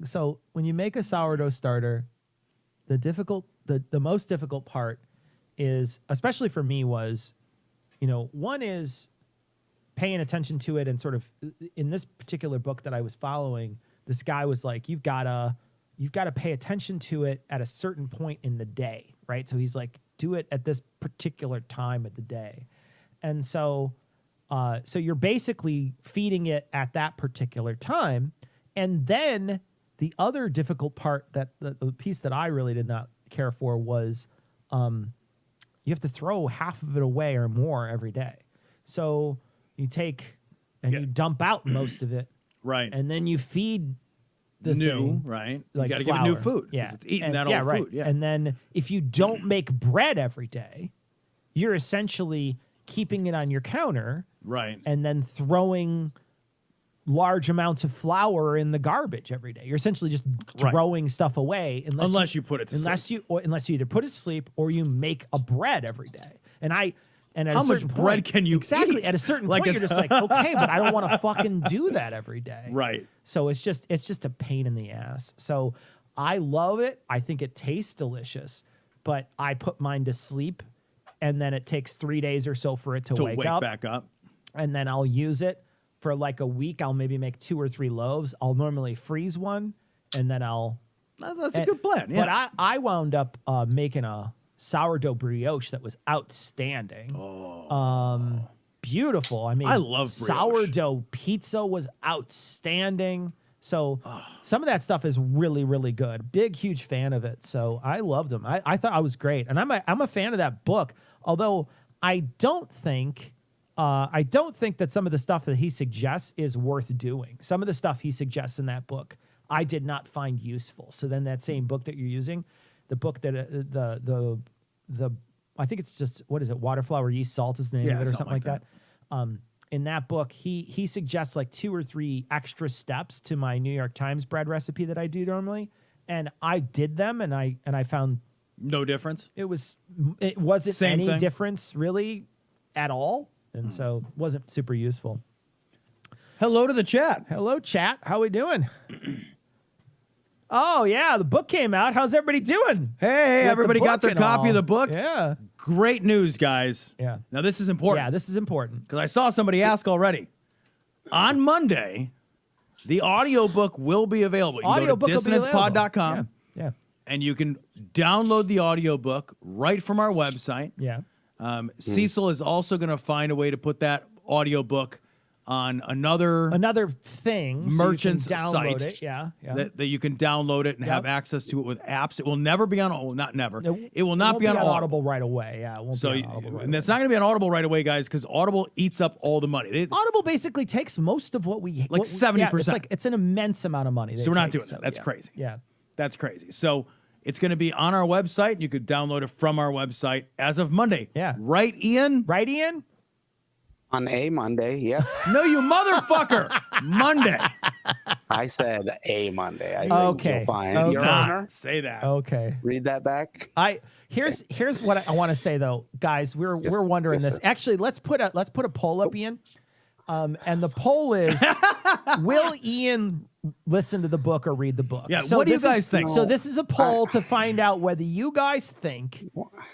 So when you make a sourdough starter, the most difficult part is, especially for me, was, one is paying attention to it, and sort of in this particular book that I was following, this guy was like, you've got to pay attention to it at a certain point in the day, right? So he's like, do it at this particular time of the day. And so you're basically feeding it at that particular time. And then the other difficult part, that the piece that I really did not care for, was you have to throw half of it away or more every day. So you take and you dump out most of it. Right. And then you feed the thing, right? Like you got to flour. give it new food. Yeah. It's eating that old food. Yeah. And then if you don't make bread every day, you're essentially keeping it on your counter. Right. And then throwing large amounts of flour in the garbage every day. You're essentially just throwing stuff away unless you put it to sleep. Unless you either put it to sleep or you make a bread every day. And at how a certain much point, bread can you exactly eat? At a certain point, you're just like, okay, but I don't want to fucking do that every day. Right. So it's just a pain in the ass. So I love it. I think it tastes delicious, but I put mine to sleep, and then it takes 3 days or so for it to wake up. Back up. And then I'll use it for like a week. I'll maybe make 2 or 3 loaves. I'll normally freeze one, and then That's a good plan. Yeah. But I wound up making a sourdough brioche that was outstanding. Beautiful. I mean, I love brioche. Sourdough pizza was outstanding. So some of that stuff is really, really good. Big, huge fan of it. So I loved them. I thought I was great. And I'm a fan of that book, although I don't think that some of the stuff that he suggests is worth doing. Some of the stuff he suggests in that book, I did not find useful. So then that same book that you're using, the book that the I think it's just, what is it? Water, flour, yeast, salt is the name of it, or something like that. In that book, he suggests like 2 or 3 extra steps to my New York Times bread recipe that I do normally, and I did them, and I found no difference. It wasn't Same any thing. difference really at all, and so wasn't super useful. Hello to the chat. Hello, chat. How we doing? Oh, yeah, the book came out. How's everybody doing? Hey, everybody got their copy of the book? Yeah. Great news, guys. Yeah. Now, this is important. Yeah, this is important. Because I saw somebody ask already. On Monday, the audiobook will be available. You can go to dissonancepod.com. Yeah. And you can download the audiobook right from our website. Yeah. Cecil is also going to find a way to put that audiobook on another thing, merchant's so you can download site. It. Yeah. That you can download it and have access to it with apps. It will never be on. Oh, not never. It will not be on Audible right away. Yeah. It won't So, be on Audible right and it's not going to be on Audible right away, guys, because Audible eats up all the money. Audible basically takes most of what we like 70%. It's an immense amount of money. So we're not doing that. That's crazy. Yeah. That's crazy. So it's going to be on our website. You could download it from our website as of Monday. Yeah. Right, Ian? Right, Ian? On a Monday, yeah. No, you motherfucker. Monday. I said a Monday. I think Okay. you'll find Okay. your Nah, honor. say that. Okay. Read that back. Here's what I want to say though, guys. We're wondering yes, this. sir. Actually, let's put a poll up, Ian. And the poll is: will Ian listen to the book or read the book? Yeah, what do you guys think? So this is a poll to find out whether you guys think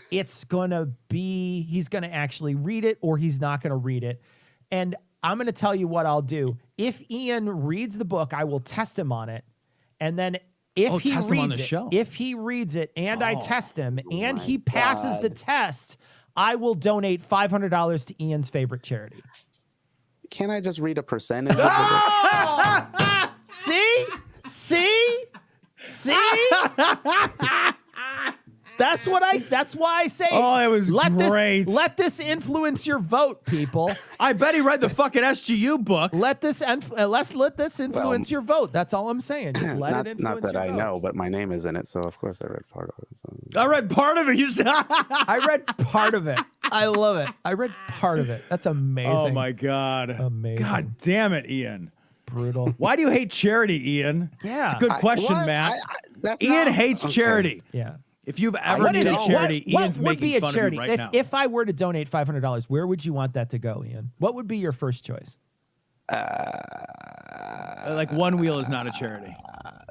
he's gonna actually read it or he's not gonna read it. And I'm gonna tell you what I'll do. If Ian reads the book, I will test him on it, and then if he test him on reads the it, show. if he reads it and I test him and my he passes the God. test, I will donate $500 to Ian's favorite charity. Can't I just read a percentage of the book? See? That's why I say. Oh, it was great. Let this influence your vote, people. I bet he read the fucking SGU book. Let this influence your vote. That's all I'm saying. Just let it influence Not that your I vote. know, but my name is in it, so of course I read part of it. So. I read part of it. You said. I read part of it. I love it. I read part of it. That's amazing. Oh my God. Amazing. God damn it, Ian. Brutal. Why do you hate charity, Ian? Yeah. It's a good question, What? Matt. That's Ian not- hates okay. charity. Yeah. If you've ever What needed is it? charity, Ian's what would be making a fun charity? of you right now. If I were to donate $500, where would you want that to go, Ian? What would be your first choice? Like One Wheel is not a charity.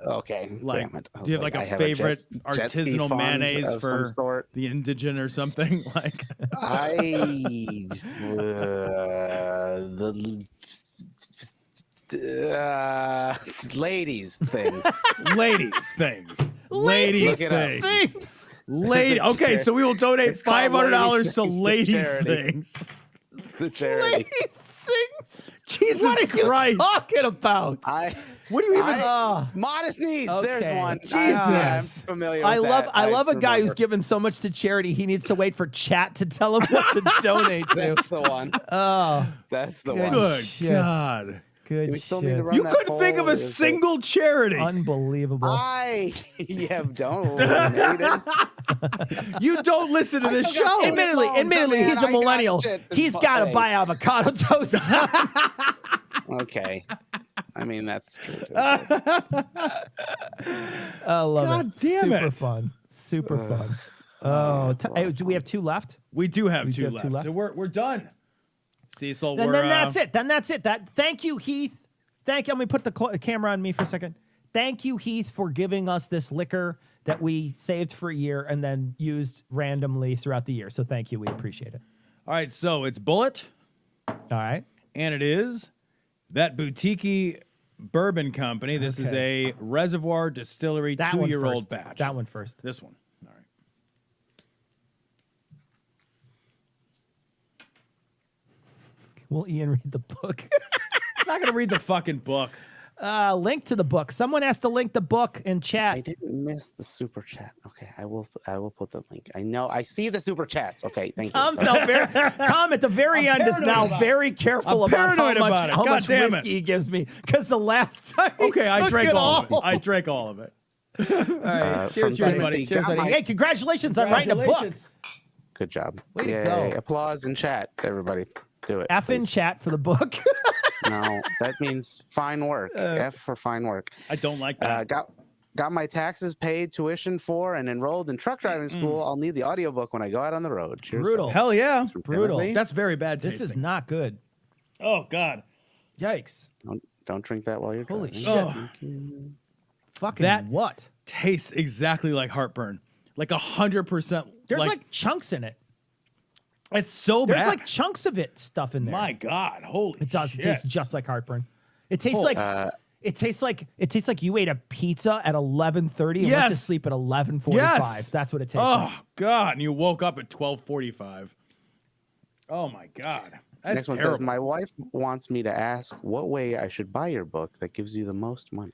Okay, Like, damn it. I do you have was like I a have favorite jet ski artisanal fund mayonnaise of some for sort. the indigent or something? Like, Ladies things. ladies things. Ladies Look it up. things. Lady. Okay, so we will donate It's called $500 Ladies to Things, the ladies charity. things. The charity. Ladies things. Jesus What are Christ. you talking about? What do you even? Modest needs. Okay. There's one. Jesus. I'm familiar with I love that. I love a guy who's remember. given so much to charity he needs to wait for chat to tell him what to donate to. That's the one. Oh, That's the Good. one. Good shit. God. good Do we still shit. need to run You that couldn't think of poll, a or is it- single charity. Unbelievable. I have donated. You don't listen to this still got show. so many- Admittedly, man, he's a I got millennial. shit this He's got to buffet. buy avocado toast. Okay. I mean, that's true. Too. I love God it. damn Super it. fun. Super fun. Oh, hey, do we have two left? We do have do two have left. two left. So we're done. Cecil, Then, we're, then that's it. Then that's it. Thank you, Heath. Thank you. Let me put the camera on me for a second. Thank you, Heath, for giving us this liquor that we saved for a year and then used randomly throughout the year. So thank you. We appreciate it. All right, so it's Bullet, All right. and it is that boutique bourbon company. This is Okay. a Reservoir Distillery That one 2-year-old first. batch. That one first. This one. All right. Will Ian read the book? It's not going to read the fucking book. Link to the book. Someone has to link the book in I chat. didn't miss the super chat. Okay, I will put the link. I know. I see the super chats. Okay, thank Tom's you. now Tom at the very end is paranoid now about very careful I'm about how paranoid much, about it. how God much damn it. whiskey he gives me. Because the last time he Okay, I took drank it all of it. I drank all of it. All right. From Cheers, Timothy, buddy. Cheers, got buddy. my- Hey, congratulations on writing a book. Good job. Way to Yay. go. Applause in chat, everybody. Do it. F in please. chat for the book. No, that means fine work. F for fine work. I don't like that. Got my taxes paid, tuition for, and enrolled in truck driving school. I'll need the audiobook when I go out on the road. Cheers. Brutal. Hell yeah. Brutal. Timothy. That's very bad This tasting. is not good. Oh, God. Yikes. Don't drink that while you're Holy driving. shit. Fucking That- what? Tastes exactly like heartburn. Like 100%. There's like chunks in it. it's so There's bad. like chunks of it stuff in there. My God. Holy It does. shit. It tastes just like heartburn. It tastes Oh, like it tastes like you ate a pizza at 11:30 and went to Yes. sleep at 11:45. Yes. That's what it tastes Oh, like. God. And you woke up at 12:45. Oh, my God. That's Next one terrible. says, my wife wants me to ask what way I should buy your book that gives you the most money.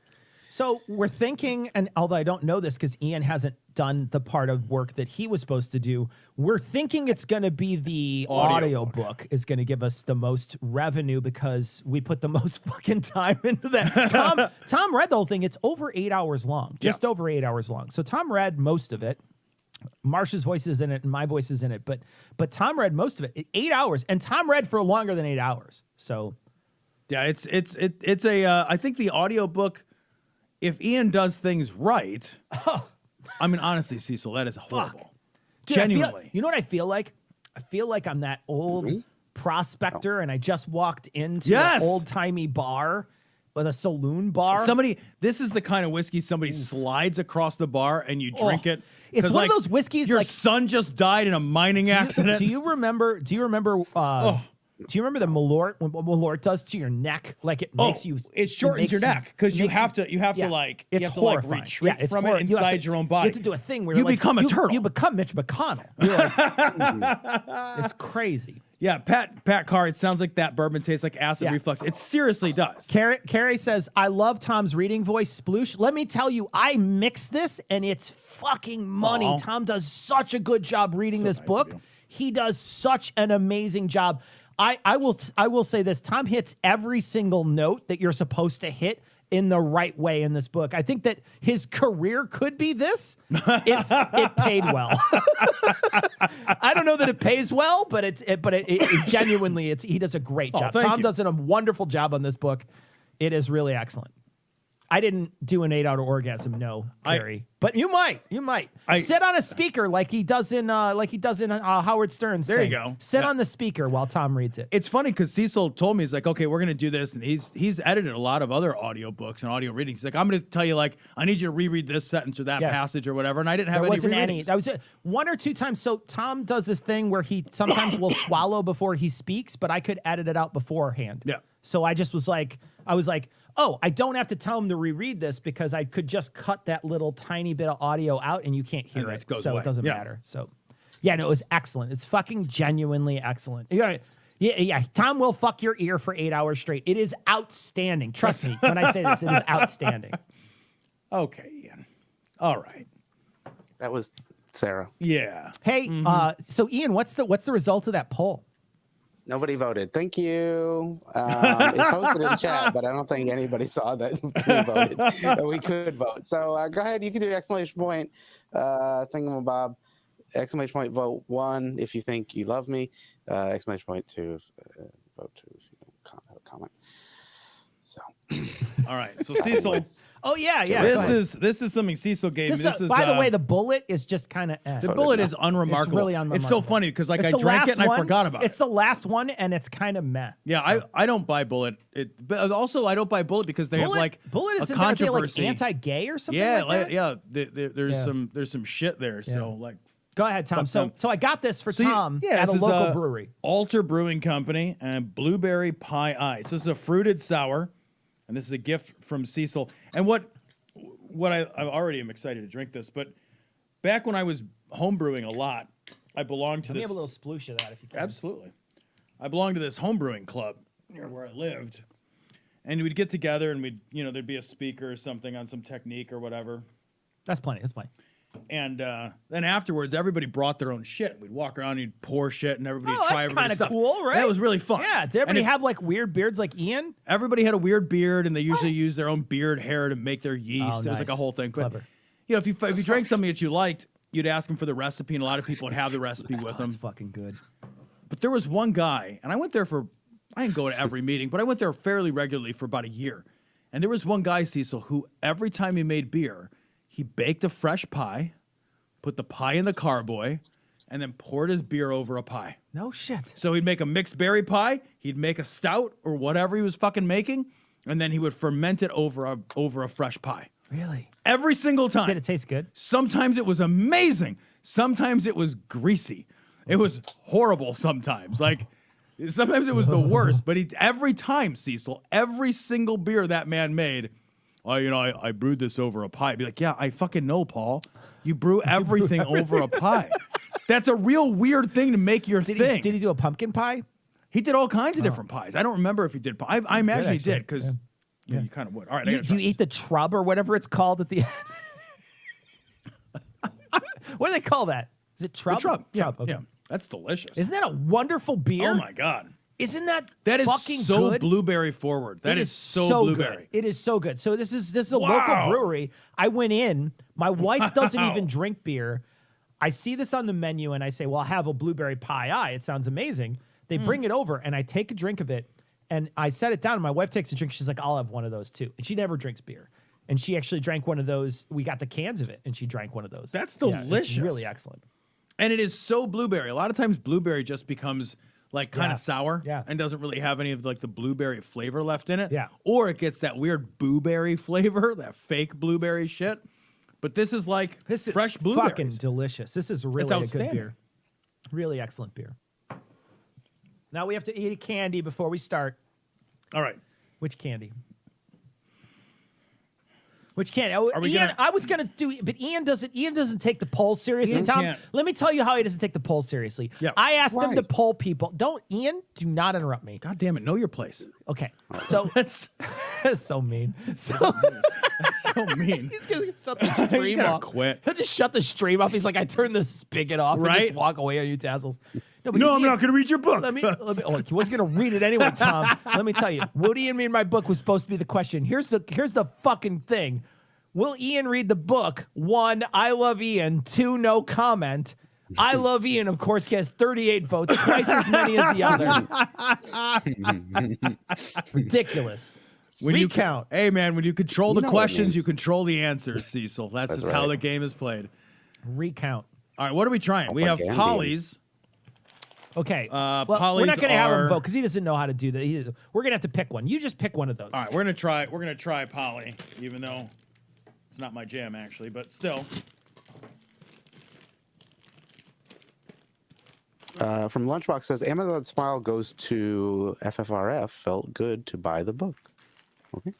So we're thinking, and although I don't know this because Ian hasn't done the part of work that he was supposed to do, we're thinking it's going to be the audio book is going to give us the most revenue because we put the most fucking time into that. Tom read the whole thing. It's over 8 hours long, just over 8 hours long. So Tom read most of it. Marsh's voice is in it and my voice is in it, but Tom read most of it. 8 hours, and Tom read for longer than 8 hours. So Yeah, it's a I think the audiobook, if Ian does things right, I mean honestly, Cecil, that is horrible. Dude, Genuinely. you know what I feel like? I feel like I'm that old prospector and I just walked into Yes. an old-timey bar with a saloon bar. This is the kind of whiskey somebody slides across the bar and you drink it. It's 'Cause, one of those whiskeys your like son just died in a mining accident. Do you remember do you remember the Malort, what Malort does to your neck? Like it makes you it shortens your neck because you have to yeah, like it's you have to horrifying. retreat it's from horror- it you have inside to- your own body. You have to do a thing where you like, become a turtle. You become Mitch McConnell. You're like, it's crazy. Yeah, Pat Carr, it sounds like that bourbon tastes like acid Yeah. reflux. It seriously does. Carrie says, I love Tom's reading voice, sploosh. Let me tell you, I mix this and it's fucking money. Aw. Tom does such a good job reading So this nice of book. you. He does such an amazing job. I will say this. Tom hits every single note that you're supposed to hit in the right way in this book. I think that his career could be this if it paid well. I don't know that it pays well, but it genuinely, he does a great job. thank Tom you. does a wonderful job on this book. It is really excellent. I didn't do an 8-hour orgasm. No, Carrie. But you might. Sit on a speaker like he does in Howard Stern's. There you thing. go. Sit Yeah. on the speaker while Tom reads it. It's funny because Cecil told me, he's like, okay, we're going to do this. And he's edited a lot of other audiobooks and audio readings. He's like, I'm going to tell you, like, I need you to reread this sentence or that passage or whatever. And I didn't have There wasn't any. rereadings. That was one or two times. So Tom does this thing where he sometimes will swallow before he speaks, but I could edit it out beforehand. Yeah. So I just was like, oh, I don't have to tell him to reread this because I could just cut that little tiny bit of audio out and you can't hear And it. it goes So away. it doesn't Yeah. matter. So yeah, no, it was excellent. It's fucking genuinely excellent. You gotta, yeah. Tom will fuck your ear for 8 hours straight. It is outstanding. Trust me when I say this, it is outstanding. Okay, Ian. All right. That was Sarah. Yeah. Hey, so Ian, what's the result of that poll? Nobody voted. Thank you. It's posted in the chat, but I don't think anybody saw that we voted. That we could vote. So go ahead. You can do exclamation point, thingamabob, exclamation point, vote 1 if you think you love me, exclamation point 2, vote 2 if you don't have a comment. So All right. So Cecil, Oh yeah. Go this ahead. is something Cecil gave me. This is by the way, the bullet is just kind of. the bullet is unremarkable. It's really It's so unremarkable. funny because like It's I the drank it last and one. I forgot about It's it. the last one, and it's kind of meh. Yeah, I don't buy Bullet. But also I don't buy Bullet because they have like Bullet a isn't that they, like controversy. anti-gay or something? Yeah, like that? yeah. There's Yeah. some shit there. So Yeah. like, Go ahead, Tom. Fuck So them. so I got this for So Tom at this a is, local brewery. Alter Brewing Company and Blueberry Pie Ice. This is a fruited sour, and this is a gift from Cecil. And what I already am excited to drink this, but back when I was homebrewing a lot, I belonged to Let me this. have a little sploosh of that if you can. Absolutely. I belonged to this homebrewing club near where I lived. And we'd get together and there'd be a speaker or something on some technique or whatever. That's plenty. That's plenty. And then afterwards, everybody brought their own shit. We'd walk around, you'd pour shit, and everybody Oh, would try that's everybody's kinda stuff. cool, right? That was really fun. Yeah. Did And everybody if- have like weird beards like Ian? Everybody had a weird beard, and they usually use their own beard hair to make their yeast. Oh, It was like a nice. whole thing. But Clever. if you drank something that you liked, you'd ask them for the recipe, and a lot of people would have the recipe with them. That's fucking good. But there was one guy, and I went there I didn't go to every meeting, but I went there fairly regularly for about a year. And there was one guy, Cecil, who every time he made beer, he baked a fresh pie, put the pie in the carboy, and then poured his beer over a pie. No shit. So he'd make a mixed berry pie, he'd make a stout or whatever he was fucking making, and then he would ferment it over a fresh pie. Really? Every single time. Did it taste good? Sometimes it was amazing. Sometimes it was greasy. It was horrible sometimes. Like, sometimes it was the worst. But every time, Cecil, every single beer that man made, I brewed this over a pie. I'd be like, yeah, I fucking know, Paul. You brew everything over a pie. That's a real weird thing to make your thing. Did he do a pumpkin pie? He did all kinds of different pies. I don't remember if he did pie. I imagine he actually. did because you kind of would. All right, I Do gotta you try eat the trub or whatever it's called at the end? What do they call that? Is it this. trub? The Trub. Yeah, Okay. yeah. That's delicious. Isn't that a wonderful beer? Oh my God. Isn't that That is fucking so good? blueberry forward. That It is so blueberry. Good. It is so good. So this is a Wow. local brewery. I went in. My wife doesn't even drink beer. I see this on the menu and I say, "Well, I'll have a blueberry pie eye. It sounds amazing." They bring it over and I take a drink of it and I set it down and my wife takes a drink. She's like, "I'll have one of those too." And she never drinks beer. And she actually drank one of those. We got the cans of it and she drank one of those. That's Yeah, it's delicious. really excellent. And it is so blueberry. A lot of times blueberry just becomes like kind Yeah. of sour Yeah. and doesn't really have any of like the blueberry flavor left in it. Yeah. Or it gets that weird blueberry flavor, that fake blueberry shit. But this is like This is fresh fucking blueberries. delicious. This is really a good outstanding. beer. Really excellent beer. Now we have to eat a candy before we start. All right. Which candy? Which candy? Oh, Are we Ian, gonna- I was gonna do, but Ian doesn't take the poll seriously. Ian Tom, can't. let me tell you how he doesn't take the poll seriously. Yeah. I asked him Why? to poll people. Ian, do not interrupt me. God damn it. Know your place. Okay, so That's so mean. So so mean. he's gonna shut the stream gotta off. quit. He'll just shut the stream off. He's like, I turned the spigot off and Right? just walk away on you tassels. But No, I'm Ian- not going to read your book. Let me. Oh, he wasn't gonna read it anyway, Tom. Let me tell you, would Ian read my book was supposed to be the question. Here's the fucking thing. Will Ian read the book? 1, I love Ian. 2, no comment. I love Ian, of course, gets 38 votes, twice as many as the other. Ridiculous. Recount. Hey, man, when you control You the know what it questions, you means. control the answers, Cecil. That's just how right. the game is played. Recount. All right, what are we trying? We have Propaganda. Polly's. Okay. Well, Polly's we're not going to have him are- vote because he doesn't know how to do that. We're going to have to pick one. You just pick one of those. All right, we're gonna try Polly, even though it's not my jam actually, but still. From Lunchbox says Amazon Smile goes to FFRF. Felt good to buy the book. Okay.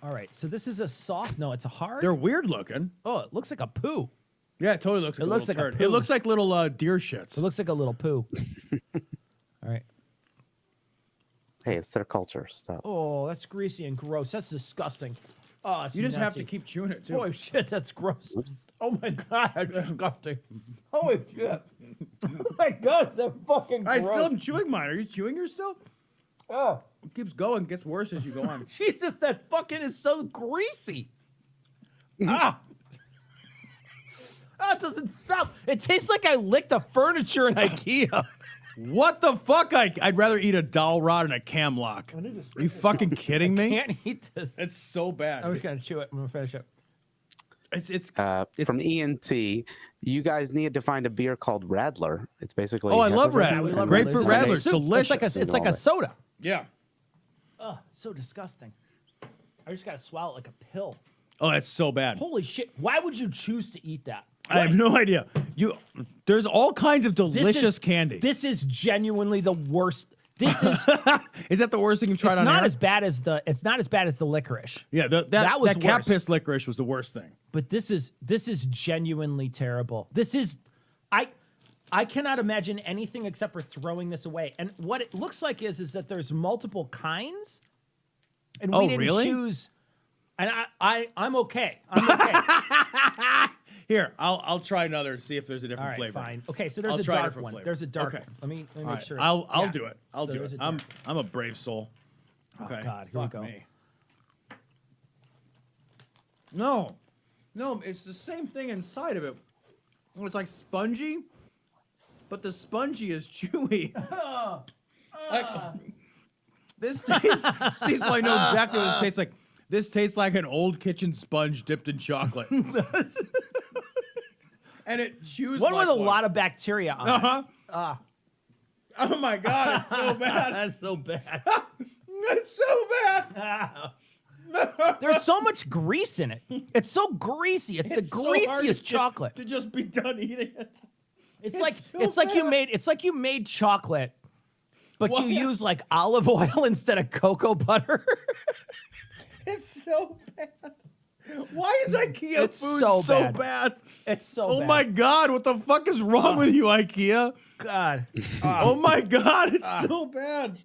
All right. So this is a soft. No, it's a hard. They're weird looking. Oh, it looks like a poo. Yeah, it totally looks like It a looks little like a turd. poo. It looks like little deer shits. It looks like a little poo. All right. Hey, it's their culture. Stop. Oh, that's greasy and gross. That's disgusting. Oh, it's You just have to nasty. keep chewing it too. Holy shit, that's gross. Oh my god, that's disgusting. Holy shit. Oh my god, it's so fucking I gross. still am chewing mine. Are you chewing yours still? Oh, It keeps going, gets worse as you go on. Jesus, that fucking is so greasy. Ah. Ah, it doesn't stop. It tastes like I licked the furniture in IKEA. What the fuck? I'd rather eat a dowel rod and a cam lock. Are you fucking kidding me? Can't eat this. It's so bad. I'm just gonna chew it. I'm gonna finish it. It's From ENT, you guys need to find a beer called Radler. It's basically. Oh, I love Hefeweizen Radler. We and love Grapefruit Radler. Radler's Soup. delicious. It's like a soda. yeah. Oh, so disgusting. I just gotta swallow it like a pill. Oh, that's so bad. Holy shit! Why would you choose to eat that? I have no idea. There's all kinds of This delicious is- candy. This is genuinely the worst. This is. Is that the worst thing you've tried It's on not air? as bad as the. It's not as bad as the licorice. Yeah, that that was cat worse. piss licorice was the worst thing. But this is genuinely terrible. This is. I cannot imagine anything except for throwing this away. And what it looks like is that there's multiple kinds, and we Oh, didn't really? choose. And I'm okay. I'm okay. Here, I'll try another and see if there's a All different right, flavor. fine. Okay, so there's I'll a try a dark different one. flavor. There's a dark Okay. one. Let me All make right, sure. I'll Yeah. do it. I'll So do there's it. a dark. I'm a brave soul. Okay. God, here we Fuck go. me. No, it's the same thing inside of it. It's like spongy, but the spongy is chewy. Like, this tastes. See, so I know exactly what this tastes like. This tastes like an old kitchen sponge dipped in chocolate. And it chews One like with a lot of bacteria on it. Uh-huh. Oh my god, it's so bad. That's so bad. It's so bad. There's so much grease in it. It's so greasy. It's the It's so hard greasiest to- chocolate. To just be done eating it. It's so like bad. you made chocolate, but What? you use like olive oil instead of cocoa butter. It's so bad. Why is IKEA It's food so so bad. bad? It's so Oh bad. my god, what the fuck is wrong with you, IKEA? God. Oh my god, it's so bad.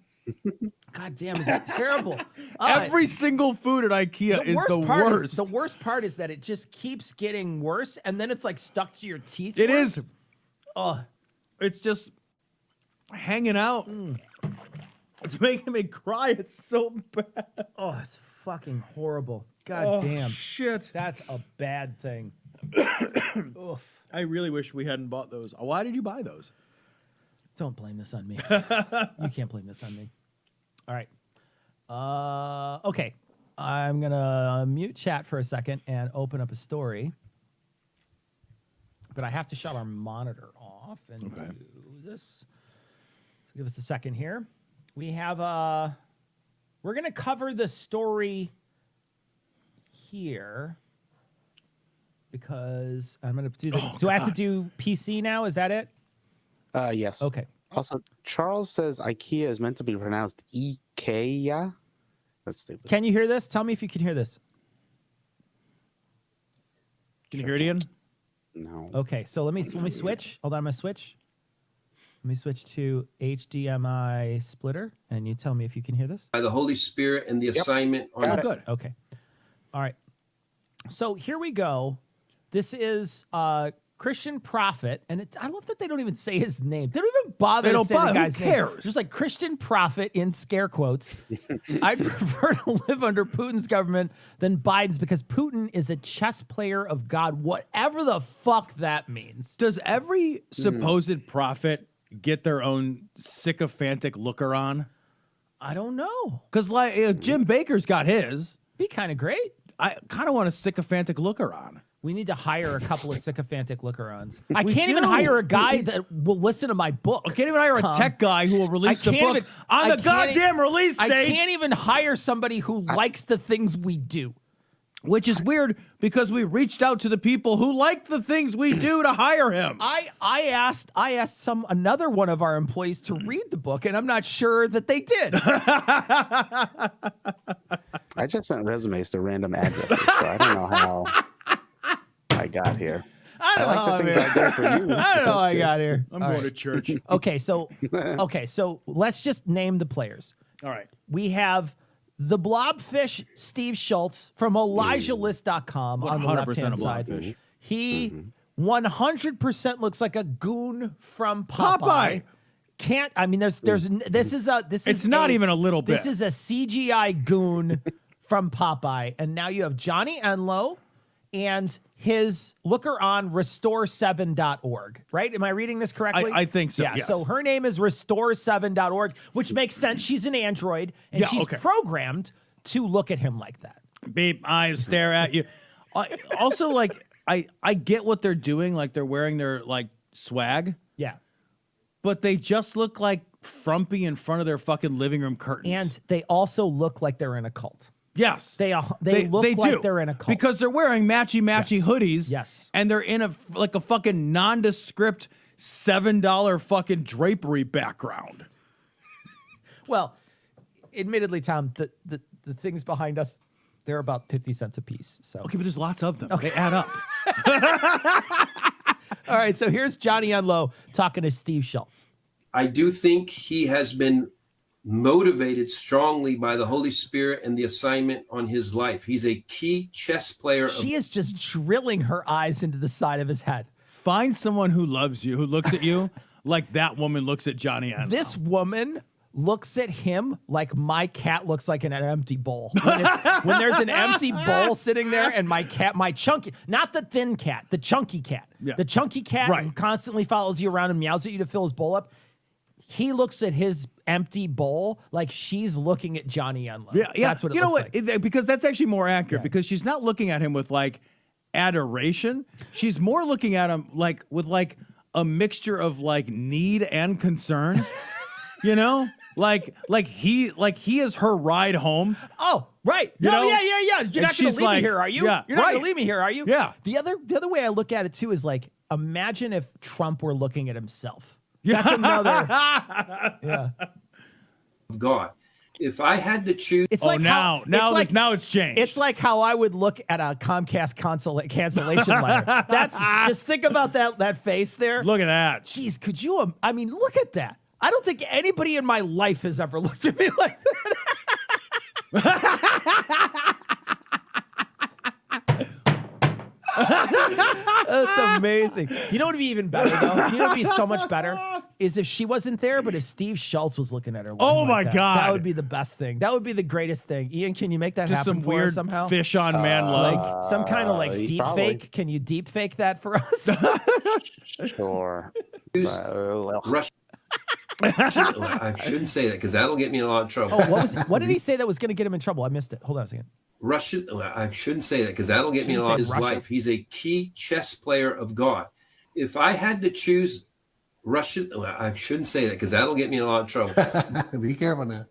God damn, is that terrible? Every single food at IKEA is the part worst. the worst part is that it just keeps getting worse, and then it's like stuck to your teeth. It worse. is. Ugh. It's just hanging out. It's making me cry. It's so bad. Oh, it's fucking horrible. God Oh, damn. shit. That's a bad thing. Oof. I really wish we hadn't bought those. Why did you buy those? Don't blame this on me. You can't blame this on me. All right. Okay. I'm going to mute chat for a second and open up a story. But I have to shut our monitor off and do this. So give us a second here. We have we're going to cover the story here because I'm going to do do I have to do PC now? Is that it? Yes. Okay. Also, Charles says IKEA is meant to be pronounced IKEA. That's stupid. Can you hear this? Tell me if you can hear this. Can you hear it, Ian? No. Okay, so let me switch. Hold on, I'm gonna switch. Let me switch to HDMI splitter, and you tell me if you can hear this. By the Holy Spirit and the assignment on Got the it. Good. Okay. All right. So here we go. This is Christian prophet, and I love that they don't even say his name. They don't even bother They to don't say bother. the Who guy's name. cares? Just like Christian prophet in scare quotes. I'd prefer to live under Putin's government than Biden's because Putin is a chess player of God, whatever the fuck that means. Does every supposed prophet get their own sycophantic looker on? I don't know. Because like Jim Baker's got his. Be kind of great. I kind of want a sycophantic looker on. We need to hire a couple of sycophantic looker-ons. I We can't even do. hire a guy that will listen to my book. I can't even hire Tom. a tech guy who will release the can't book even- on I the can't e- goddamn release I date. can't even hire somebody who likes the things we do. Which is weird because we reached out to the people who like the things we do to hire him. I asked another one of our employees to read the book, and I'm not sure that they did. I just sent resumes to random addresses, so I don't know how I got here. I don't know. like the things I do for you. I don't know how I got here. I'm going to church. Okay, so let's just name the players. All right. We have the Blobfish Steve Schultz from ElijahList.com on the 100% left-hand a side. Blobfish. He 100% looks like a goon from Popeye. Popeye. Can't I mean this is It's not even a little This bit. is a CGI goon from Popeye, and now you have Johnny Enlow and his looker on restore7.org, right? Am I reading this correctly? I think so, Yeah, yes. so her name is restore7.org, which makes sense. She's an android, and Yeah, she's okay. programmed to look at him like that. Beep, eyes stare at you. Also, like, I get what they're doing. Like, they're wearing their, like, swag, Yeah. but they just look like frumpy in front of their fucking living room curtains. And they also look like they're in a cult. yes. They look like do, they're in a cult. because they're wearing matchy hoodies. Yes. And they're in a fucking nondescript $7 fucking drapery background. Well, admittedly, Tom, the things behind us, they're about 50 cents a piece. So Okay, but there's lots of them. They add up. all right, so here's Johnny Enlow talking to Steve Schultz. I do think he has been motivated strongly by the Holy Spirit and the assignment on his life. He's a key chess player. She is just drilling her eyes into the side of his head. Find someone who loves you, who looks at you like that woman looks at Johnny Enlow. This woman looks at him like my cat looks like an empty bowl. When there's an empty bowl sitting there and my chunky, not the thin cat, the chunky cat. Yeah. The chunky cat Right. who constantly follows you around and meows at you to fill his bowl up. He looks at his empty bowl like she's looking at Johnny Enlow. Yeah, yeah. That's what it you know looks what? like. Because that's actually more accurate. Yeah. Because she's not looking at him with like adoration. She's more looking at him like with like a mixture of like need and concern. You know, like he is her ride home. Oh, right. You No, know? yeah. You're And not going to she's leave me like, here, are you? yeah, You're not going right. to leave me here, are you? Yeah. The other way I look at it too is like, imagine if Trump were looking at himself. Yeah. That's another. Yeah. of God. If I had to choose, It's Oh, like now it's changed. It's like how I would look at a Comcast cancellation letter. That's just think about that face there. Look at that. Jeez, could you? I mean, look at that. I don't think anybody in my life has ever looked at me like that. That's amazing. You know what would be even better though? You know what would be so much better is if she wasn't there, but if Steve Schultz was looking at her. Oh like my that. God. That would be the best thing. That would be the greatest thing. Ian, can you make that Just happen some for us weird somehow? fish on man love. Like some kind of like he deep probably- fake. Can you deep fake that for us? Sure. Russia. I shouldn't say that because that'll get me in a lot of trouble. Oh, what did he say that was going to get him in trouble? I missed it. Hold on a second. Russia. I shouldn't say that because that'll get me in a lot of his Shouldn't say Russia? life. He's a key chess player of God. If I had to choose Russia, I shouldn't say that because that'll get me in a lot of trouble. Be careful now.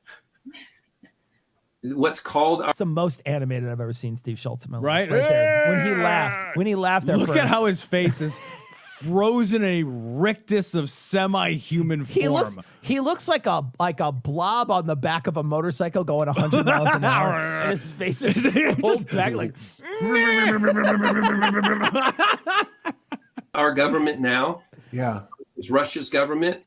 What's called It's the most animated I've ever seen Steve Schultz in my life. Right? there. When he laughed there. Look for- at how his face is frozen in a rictus of semi-human form. He looks like a blob on the back of a motorcycle going 100 miles an hour, and his face is pulled back like. our government now Yeah. is Russia's government.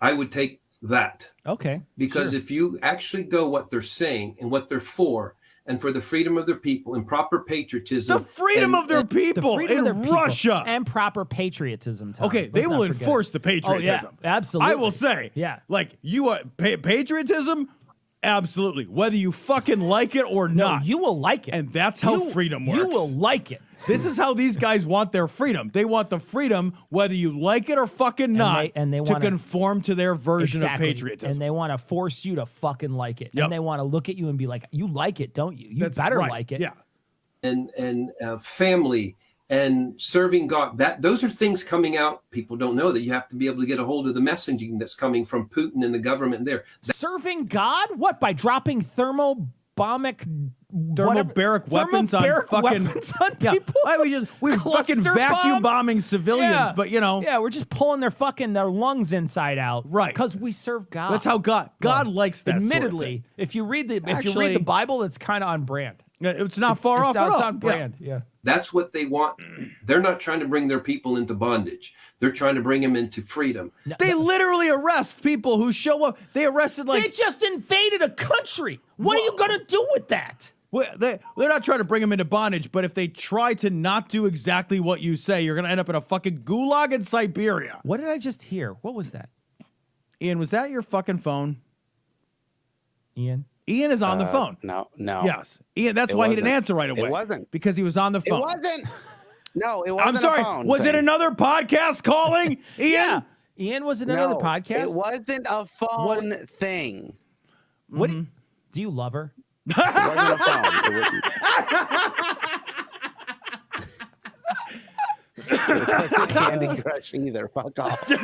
I would take that Okay. because sure. if you actually go what they're saying and what they're for, and for the freedom of their people and proper patriotism, The freedom and- of their The people freedom in of their people Russia. and proper patriotism. Tom. Okay, they Let's will not forget. enforce the patriotism. Oh, yeah, absolutely. I will say. Yeah. Like, you patriotism, Absolutely. Whether you fucking like it or No, not. you will like it. And that's how freedom works. You will like it. This is how these guys want their freedom. They want the freedom, whether you like it or fucking not, and they to wanna, conform to their version exactly, of patriotism. And they want to force you to fucking like it. Yep. And they want to look at you and be like, you like it, don't you? You That's better right. like it. Yeah. And family and serving God. Those are things coming out. People don't know that you have to be able to get a hold of the messaging that's coming from Putin and the government there. Serving God? What? By dropping thermobaric weapons on fucking people? Why we fucking Cluster vacuum bombs? bombing civilians, Yeah. but you know. Yeah, we're just pulling their lungs inside out. Right. Because we serve God. That's how God likes that. Admittedly, if you read the Bible, it's kind of on brand. It's not far off at all. It's on brand. Yeah. That's what they want. They're not trying to bring their people into bondage. They're trying to bring them into freedom. They literally arrest people who show up. They arrested They just invaded a country. What are you going to do with that? Well, they're not trying to bring them into bondage, but if they try to not do exactly what you say, you're going to end up in a fucking gulag in Siberia. What did I just hear? What was that? Ian, was that your fucking phone? Ian? Ian is on the phone. No. Yes. Ian, that's It why he didn't wasn't. answer right away. It wasn't. Because he was on the It phone. wasn't. No, it wasn't. I'm sorry. A phone Was it thing. another podcast calling? Ian? Yeah. Ian was in another No, podcast. It wasn't a phone thing. What? Do you love her? It wasn't a phone. It wasn't Candy Crush either. Fuck off. And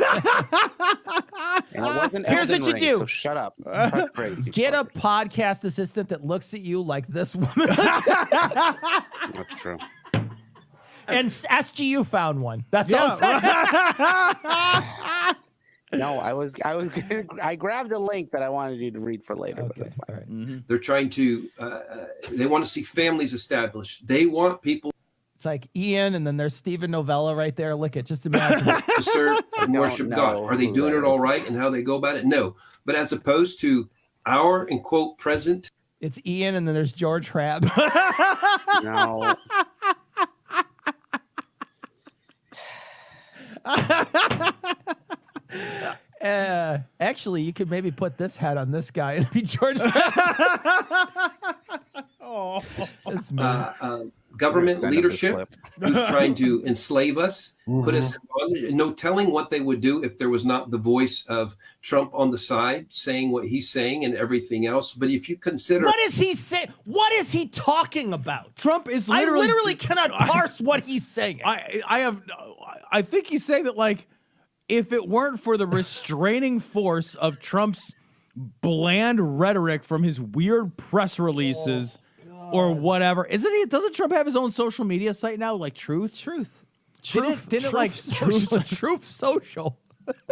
it wasn't Here's Elden what you Ring, do. So shut up. Fuck Grace, you Get a fucker. podcast assistant that looks at you like this woman. That's true. And SGU found one. That's all I'm saying. No, I grabbed a link that I wanted you to read for later, but that's fine. All right. They're trying to, they want to see families established. They want people It's like Ian, and then there's Steven Novella right there. Look at, just imagine. it. to serve and don't worship God. know Are they who doing that it all is. right and how they go about it? No. But as opposed to our, in quote, present, It's Ian, and then there's George Hrab. No. Actually, you could maybe put this hat on this guy and be George Hrab. Oh. That's me. government Send up this leadership clip. who's trying to enslave us, put us in bondage. No telling what they would do if there was not the voice of Trump on the side saying what he's saying and everything else. But if you consider What is he saying? What is he talking about? Trump is I literally. literally cannot parse what he's saying. I think he's saying that, like, if it weren't for the restraining force of Trump's bland rhetoric from his weird press releases or whatever, doesn't Trump have his own social media site now, like Truth? Didn't like Truth Social.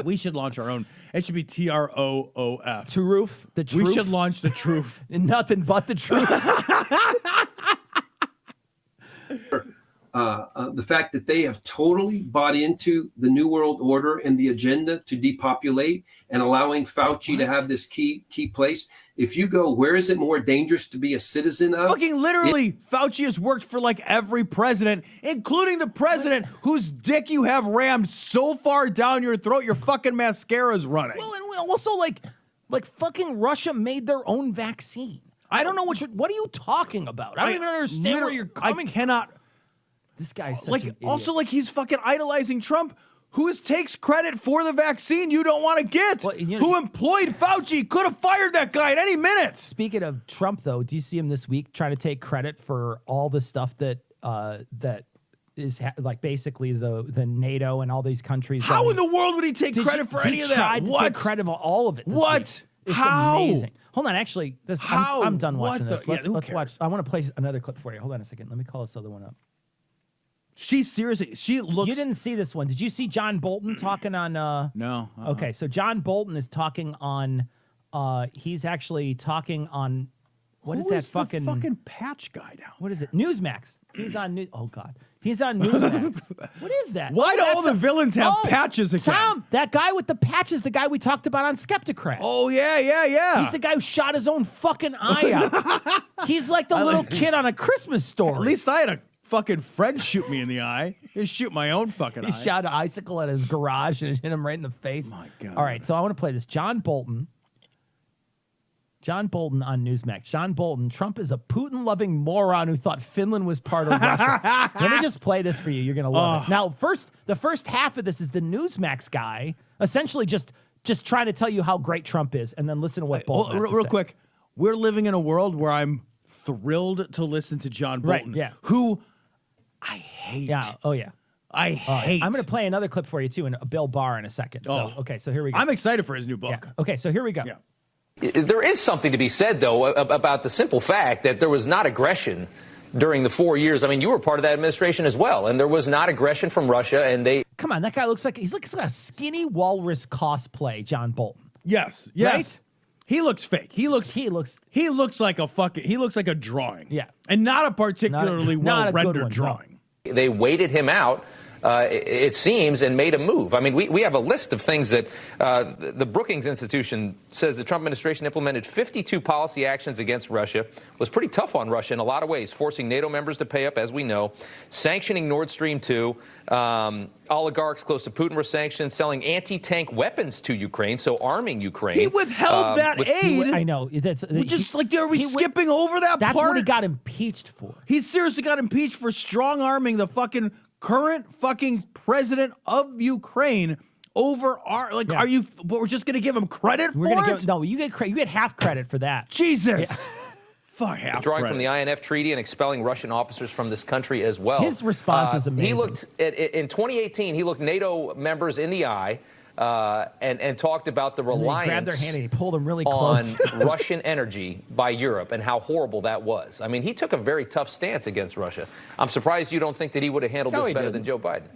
We should launch our own. It should be TROOF. Truth. The truth. We should launch the Truth. Nothing but the truth. the fact that they have totally bought into the New World Order and the agenda to depopulate and allowing Fauci to have this key place. If you go, where is it more dangerous to be a citizen of? Fucking literally, Fauci has worked for like every president, including the president whose dick you have rammed so far down your throat, your fucking mascara's running. Well, and also like fucking Russia made their own vaccine. I don't know what are you talking about? I don't even understand where you're coming. I cannot. This guy's such Like, an idiot. also, like, he's fucking idolizing Trump, who takes credit for the vaccine you don't want to get, Well, you know- who employed Fauci, could have fired that guy at any minute. Speaking of Trump, though, do you see him this week trying to take credit for all the stuff that is like basically the NATO and all these countries? How in the world would he take credit for any of that? Tried to What? take credit for all of it. This What? week. It's How? amazing. Hold on, actually, How? I'm done What watching the- this. yeah, Let's who watch. cares? I want to play another clip for you. Hold on a second. Let me call this other one up. She seriously, she looks. You didn't see this one. Did you see John Bolton talking on? No. Okay, so John Bolton is talking on. He's actually talking on. What is Who that is the fucking patch guy down? What is it? Newsmax. He's on New. Oh God, he's on Newsmax. What is that? Why do that's all the villains have patches again? Tom, that guy with the patches, the guy we talked about on Skeptocrat. Oh yeah. He's the guy who shot his own fucking eye out. He's like the little kid on A Christmas Story. At least I had a fucking friend shoot me in the eye. He shoot my own fucking eye. He shot an icicle at his garage and it hit him right in the face. My God. All right, so I want to play this. John Bolton John Bolton on Newsmax. John Bolton, Trump is a Putin-loving moron who thought Finland was part of Russia. Let me just play this for you. You're going to love it. Now, the first half of this is the Newsmax guy essentially just trying to tell you how great Trump is, and then listen to what Bolton has to real say. quick. We're living in a world where I'm thrilled to listen to John Bolton, Right, yeah. who I hate. Yeah. Oh, yeah. I hate. I'm going to play another clip for you, too, and Bill Barr in a second. So, okay, so here we go. I'm excited for his new book. Yeah. Okay, so here we go. Yeah. There is something to be said, though, about the simple fact that there was not aggression during the 4 years. I mean, you were part of that administration as well, and there was not aggression from Russia, and they... Come on, that guy looks like he's like a skinny walrus cosplay, John Bolton. Yes. Right? He looks fake. He looks like a drawing. Yeah. And not a particularly not a good well-rendered one, no. drawing. They waited him out, it seems, and made a move. I mean, we have a list of things that the Brookings Institution says the Trump administration implemented 52 policy actions against Russia, was pretty tough on Russia in a lot of ways, forcing NATO members to pay up, as we know, sanctioning Nord Stream 2, oligarchs close to Putin were sanctioned, selling anti-tank weapons to Ukraine, so arming Ukraine. He withheld that aid. I know. Are we skipping over that That's part? what he got impeached for. He seriously got impeached for strong arming the fucking current fucking president of Ukraine over our Yeah. Are you? But we're just gonna give him credit for it? No, you get half credit for that. Jesus. Fuck half Withdrawing credit. from the INF Treaty and expelling Russian officers from this country as well. His response is amazing. He looked in 2018. He looked NATO members in the eye and talked about the And he reliance grabbed their hand and he pulled them really on close. Russian energy by Europe and how horrible that was. I mean, he took a very tough stance against Russia. I'm surprised you don't think that he would have handled this better than Joe Biden.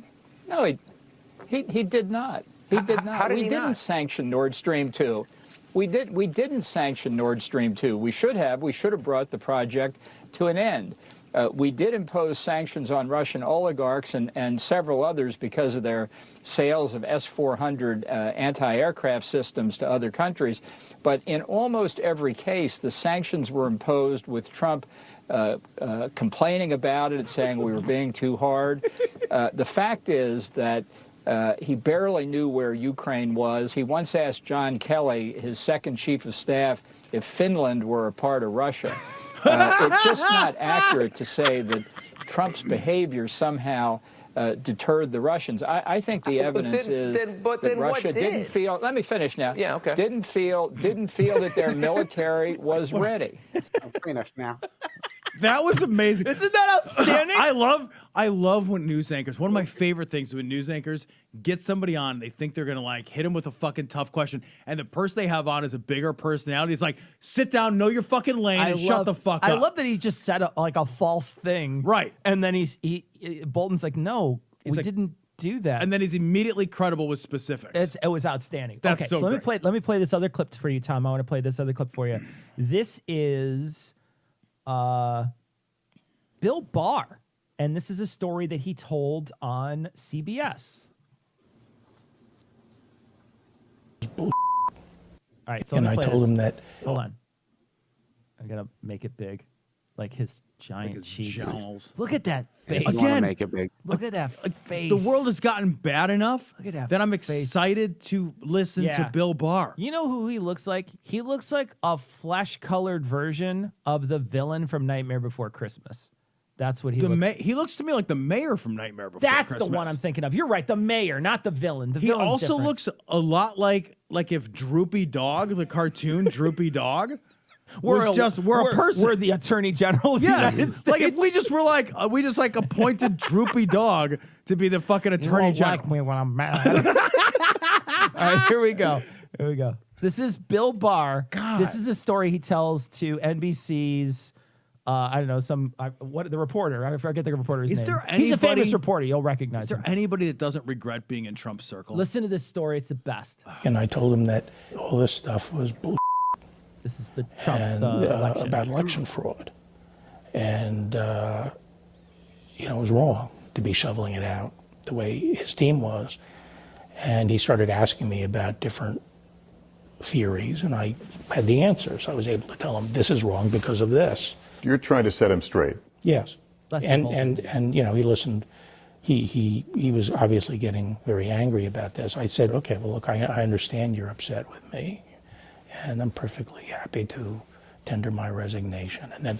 No, he did not. He did not. How did we he didn't not? sanction Nord Stream 2. We didn't sanction Nord Stream 2. We should have. We should have brought the project to an end. We did impose sanctions on Russian oligarchs and several others because of their sales of S-400 anti-aircraft systems to other countries. But in almost every case, the sanctions were imposed with Trump complaining about it, saying we were being too hard. The fact is that he barely knew where Ukraine was. He once asked John Kelly, his second chief of staff, if Finland were a part of Russia. It's just not accurate to say that Trump's behavior somehow deterred the Russians. I think the evidence is that Russia didn't feel. Let me finish now. Yeah, okay. Didn't feel that their military was ready. Finish now. That was amazing. Isn't that outstanding? I love when news anchors. One of my favorite things when news anchors get somebody on, they think they're gonna like hit them with a fucking tough question, and the person they have on is a bigger personality. It's like, sit down, know your fucking lane, and shut the fuck up. I love that he just said a false thing, Right. And then Bolton's like, no, we didn't do that. And then he's immediately credible with specifics. It was outstanding. That's okay, so let me great. play this other clip for you, Tom. I want to play this other clip for you. This is Bill Barr, and this is a story that he told on CBS. All right, so And I told him that. Hold on, I gotta make it big, like his giant his cheeks. jowls. Look at that face. You want to Again, make it big. Look at that face. The world has gotten bad enough Look at that I'm face. excited to listen Yeah. to Bill Barr. You know who he looks like? He looks like a flesh-colored version of the villain from Nightmare Before Christmas. That's what he looks. He looks to me like the mayor from Nightmare Before That's Christmas. the one I'm thinking of. You're right, the mayor, not the villain. The He villain's also different. looks a lot like if Droopy Dog, the cartoon Droopy Dog, we're a person. We're the Attorney General of the Yes, United States. like if we just were like appointed Droopy Dog to be the fucking You Attorney won't General. like me when I'm mad. All right, here we go. This is Bill Barr. God. This is a story he tells to NBC's. I don't know, the reporter. I forget the reporter's Is name. there He's a famous anybody- reporter. You'll recognize Is there him. anybody that doesn't regret being in Trump's circle? Listen to this story. It's the best. And I told him that all this stuff was bullshit This is the Trump and election. about election fraud. And, it was wrong to be shoveling it out the way his team was. And he started asking me about different theories, and I had the answers. I was able to tell him this is wrong because of this. You're trying to set him straight. Yes. That's And the he listened. He was obviously getting very angry about this. I said, okay, well, look, I understand you're upset with me. and I'm perfectly happy to tender my resignation. And then,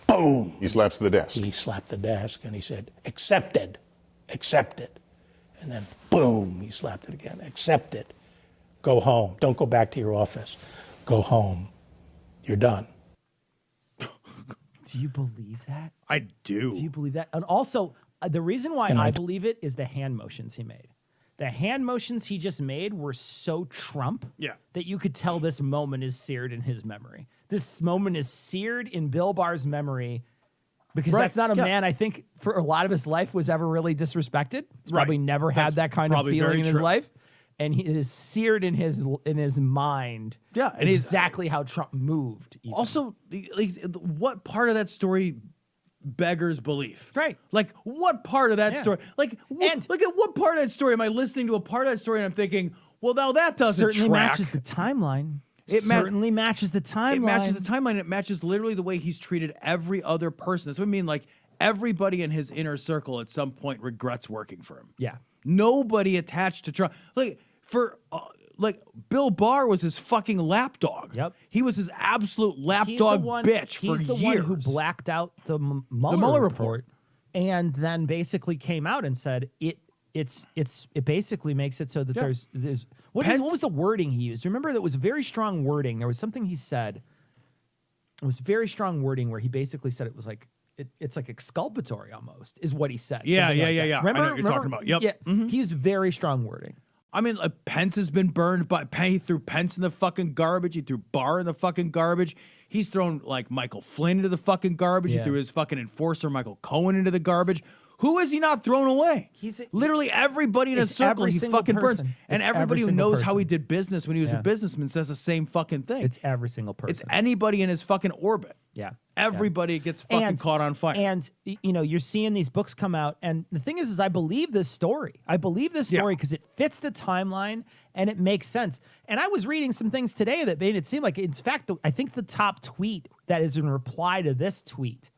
boom! He slaps the desk. He slapped the desk and he said, accepted, accepted. And then, boom, he slapped it again, accepted. Go home. Don't go back to your office. Go home. You're done. Do you believe that? I do. Do you believe that? And also, the reason why And I I- believe it is the hand motions he made. The hand motions he just made were so Trump that you could tell this moment is seared in his memory. This moment is seared in Bill Barr's memory because that's not a man I think for a lot of his life was ever really disrespected. He's probably never had that kind of probably feeling very in his true. life. And he is seared in his mind. Yeah, and he's exactly how Trump moved. even. also like what part of that story beggars belief? Right. Like what part of that Yeah. story? Like And- look at what part of that story am I listening to? A part of that story and I'm thinking, well, now that doesn't certainly track. matches the timeline. It ma- certainly matches the timeline. It matches the timeline. It matches literally the way he's treated every other person. That's what I mean. Like everybody in his inner circle at some point regrets working for him. Yeah. Nobody attached to Trump. Like like Bill Barr was his fucking lapdog. Yep. He was his absolute He's lapdog the one, bitch for he's the years. one who blacked out the Mueller, Mueller report and then basically came out and said it basically makes it so that there's what was the wording he used? Remember, that was very strong wording. There was something he said. It was very strong wording where he basically said it was like it's like exculpatory almost is what he said. Yeah, Something yeah, like yeah, that. yeah. I Remember, know what you're talking about. Yep. Yeah, Mhm. he used very strong wording. I mean, Pence has been burned by he threw Pence in the fucking garbage. He threw Barr in the fucking garbage. He's thrown like Michael Flynn into the fucking garbage. Yeah. He threw his fucking enforcer Michael Cohen into the garbage. Who has he not thrown away? He's literally everybody in his it's circle. every He single fucking burns, person. and It's everybody every who single knows how person. he did business when he was Yeah. a businessman says the same fucking thing. It's every single person. It's anybody in his fucking orbit. Yeah. Everybody gets fucking caught on fire. And you're seeing these books come out, and the thing is I believe this story. I believe this story because it fits the timeline and it makes sense. And I was reading some things today that made it seem like, in fact, I think the top tweet that is in reply to this tweet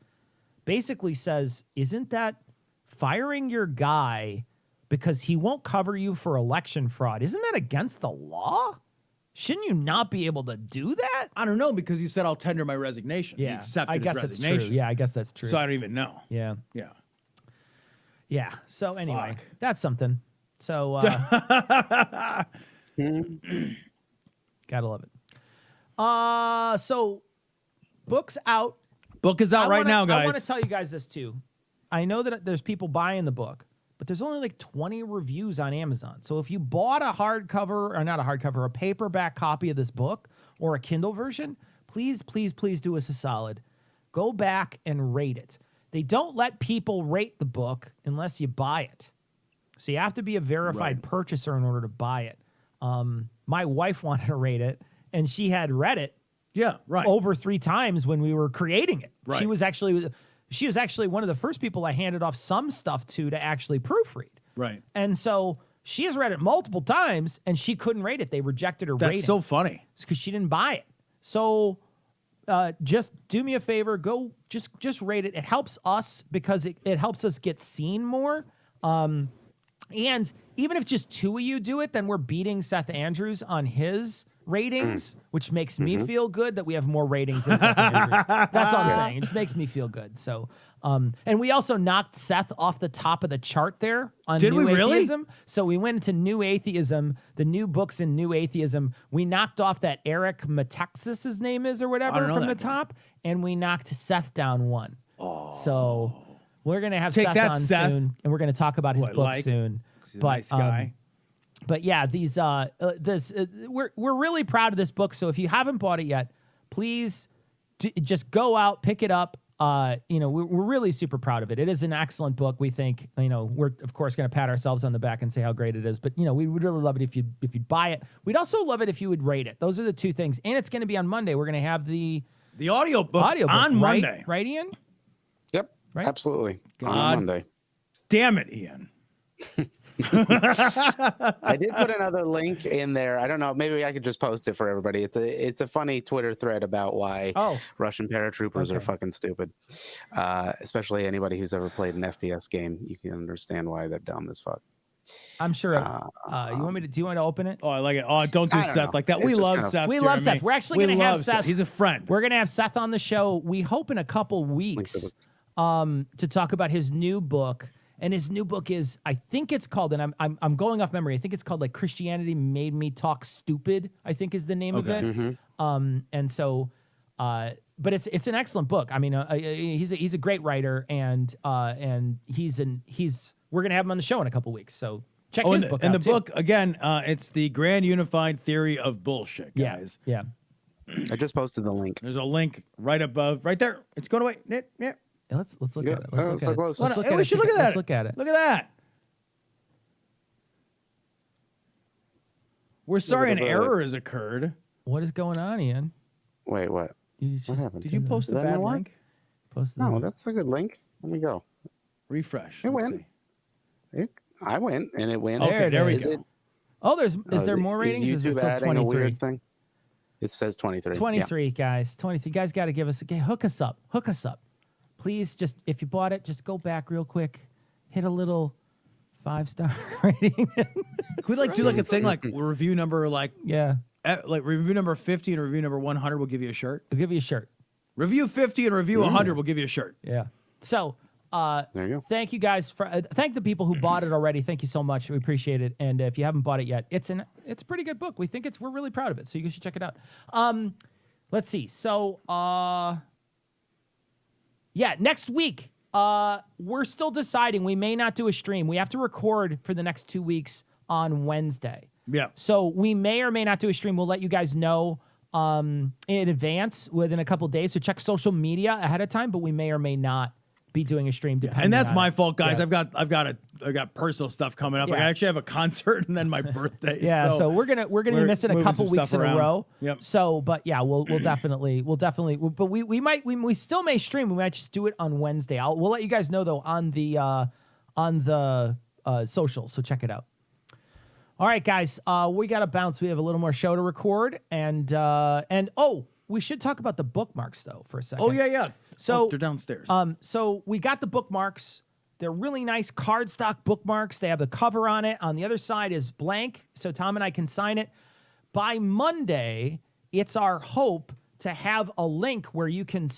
basically says, "Isn't that firing your guy because he won't cover you for election fraud? Isn't that against the law? Shouldn't you not be able to do that?" I don't know, because he said, I'll tender my resignation. He Yeah, accepted I guess his that's resignation. true. Yeah, I guess that's true. So I don't even know. Yeah. Yeah. Yeah. So anyway, Fuck. that's something. So gotta love it. So books out. Book is out right now, guys. I want to tell you guys this too. I know that there's people buying the book, but there's only like 20 reviews on Amazon. So if you bought a hardcover, or not a hardcover, a paperback copy of this book or a Kindle version, please, please, please do us a solid. Go back and rate it. They don't let people rate the book unless you buy it. So you have to be a verified purchaser in order to buy it. My wife wanted to rate it, and she had read it over 3 times when we were creating it. Right. She was actually one of the first people I handed off some stuff to actually proofread. Right. And so she has read it multiple times, and she couldn't rate it. They rejected her rating. That's so funny. It's because she didn't buy it. So just do me a favor. Go just rate it. It helps us because it helps us get seen more. And even if just 2 of you do it, then we're beating Seth Andrews on his ratings, which makes me feel good that we have more ratings than Seth Andrews. That's all I'm saying. It just makes me feel good. So, and we also knocked Seth off the top of the chart there on Did New we really? Atheism. So we went into New Atheism, the new books in New Atheism. We knocked off that Eric Metaxas, his name is, or whatever, don't know from the that guy. top, and we knocked Seth down 1. Oh. So we're going to have Take Seth that, on Seth. soon, and we're going to talk about his Who I book like. soon. He's a nice guy. But yeah, these we're really proud of this book. So if you haven't bought it yet, please just go out, pick it up. We're really super proud of it. It is an excellent book. We think, we're of course going to pat ourselves on the back and say how great it is. But we would really love it if you'd buy it. We'd also love it if you would rate it. Those are the 2 things. And it's going to be on Monday. We're going to have the audiobook on right? Monday. Right, Ian? Yep. Right? Absolutely. God. On Monday. Damn it, Ian. I did put another link in there. I don't know. Maybe I could just post it for everybody. It's a funny Twitter thread about why Russian paratroopers are fucking stupid. Especially anybody who's ever played an FPS game. You can understand why they're dumb as fuck. I'm sure. You want me to? Do you want to open it? Oh, I like it. Oh, don't do I don't Seth know. like that. It's We just love kind of- Seth. We love Jeremy. Seth. We're actually We going to have love Seth. He's a friend. We're going to have Seth on the show. We hope in a couple weeks to talk about his new book. And his new book is, I think it's called, and I'm going off memory. I think it's called like Christianity Made Me Talk Stupid, I think is the name of it. And so, but it's an excellent book. I mean, he's a great writer, and we're gonna have him on the show in a couple weeks. So check his book out. And the too. book again, it's the Grand Unified Theory of Bullshit, guys. Yeah. I just posted the link. There's a link right above, right there. It's going away. Yeah. Yeah, let's look Yeah. at it. Let's Oh, look so at it. close. Let's look Hey, at we it. should look at that. Let's look at it. Look at that. We're sorry an at that. error has occurred. What is going on, Ian? Wait, what? You What happened? Did you post Is the that bad not work? link? post No, that's a good link. Let me go. Refresh. It Let's went. see. I went and it went. Okay, there we Is go. it- Oh, is there is more ratings? Or is it YouTube still adding a 23? weird thing? It says 23. Yeah. 23, guys. 23. You guys got to give us hook us up. Hook us up. Please, just if you bought it, just go back real quick. Hit a little 5-star rating. Could we do like a thing like review number Yeah. like review number 50 and review number 100 will give you a shirt? I'll give you a shirt. Review 50 and review 100 will give you a shirt. Yeah. So, There you go. thank you guys for thank the people who bought it already. Thank you so much. We appreciate it. And if you haven't bought it yet, it's a pretty good book. We're really proud of it. So you should check it out. Let's see. So, yeah, next week, we're still deciding. We may not do a stream. We have to record for the next 2 weeks on Wednesday. Yeah. So we may or may not do a stream. We'll let you guys know in advance within a couple days. So check social media ahead of time. But we may or may not be doing a stream. Depending And that's on my it. fault, guys. Yeah. I got personal stuff coming up. Like, Yeah. I actually have a concert and then my birthday. Yeah, so we're gonna be missing a moving couple some weeks stuff in around. a row. Yep. So, but yeah, we'll definitely, but we still may stream. We might just do it on Wednesday. We'll let you guys know though on the socials. So check it out. All right, guys, we got to bounce. We have a little more show to record, and we should talk about the bookmarks though for a second. Oh yeah. So they're downstairs. So we got the bookmarks. They're really nice cardstock bookmarks. They have the cover on it. On the other side is blank, so Tom and I can sign it. By Monday, it's our hope to have a link where you can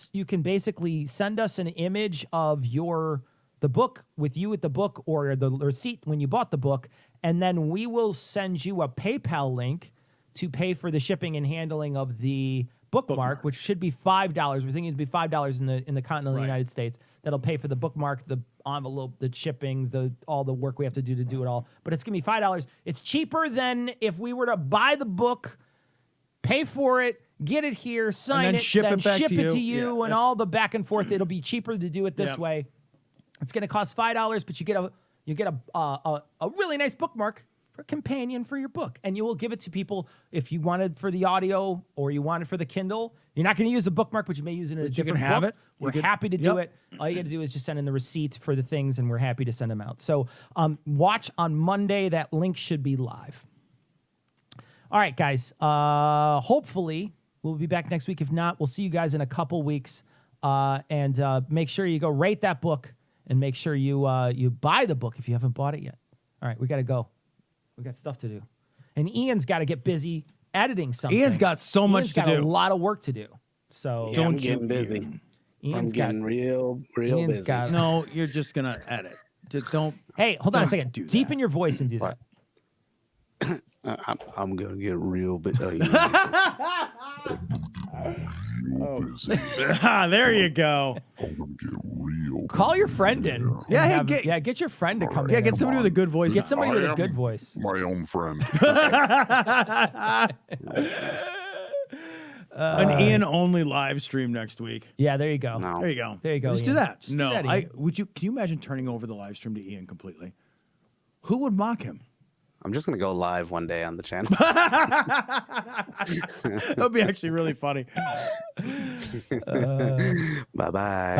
basically send us an image of the book with you with the book or the receipt when you bought the book, and then we will send you a PayPal link to pay for the shipping and handling of the bookmark, which should be $5. We're thinking it'd be $5 in the continental United States. That'll pay for the bookmark, the envelope, the shipping, all the work we have to do it all. But it's gonna be $5. It's cheaper than if we were to buy the book, pay for it, get it here, sign then it, ship then it back ship to it to you. you, Yeah, and that's- all the back and forth. It'll be cheaper to do it this Yep. way. It's gonna cost $5, but you get a really nice bookmark for a companion for your book, and you will give it to people if you want it for the audio or you want it for the Kindle. You're not going to use a bookmark, but you may use it in a But you can different have book. it. You We're can- happy to do Yep. it. All you got to do is just send in the receipt for the things, and we're happy to send them out. So watch on Monday. That link should be live. All right, guys. Hopefully, we'll be back next week. If not, we'll see you guys in a couple weeks. And make sure you go rate that book, and make sure you buy the book if you haven't bought it yet. All right, we got to go. We got stuff to do. And Ian's got to get busy editing something. Ian's got so much to got do. a lot of work to do. So Yeah, I'm Don't you- getting busy. I'm Ian's got. getting real Ian's busy. got- No, you're just gonna edit. Just don't. Hey, hold on a Don't second. do that. Deepen your voice and do that. What? I'm gonna get real busy. There you go. Call your friend in. Yeah, And hey, get your friend to come in. Yeah, get somebody with a good voice. Get somebody I with a am good voice. My own friend. An Ian only live stream next week. Yeah, there you go. No. There you go. There you go, Just do Ian. that. Just do no, that, I Ian. would you. Can you imagine turning over the live stream to Ian completely? Who would mock him? I'm just gonna go live one day on the channel. That would be actually really funny. Bye bye. Bye.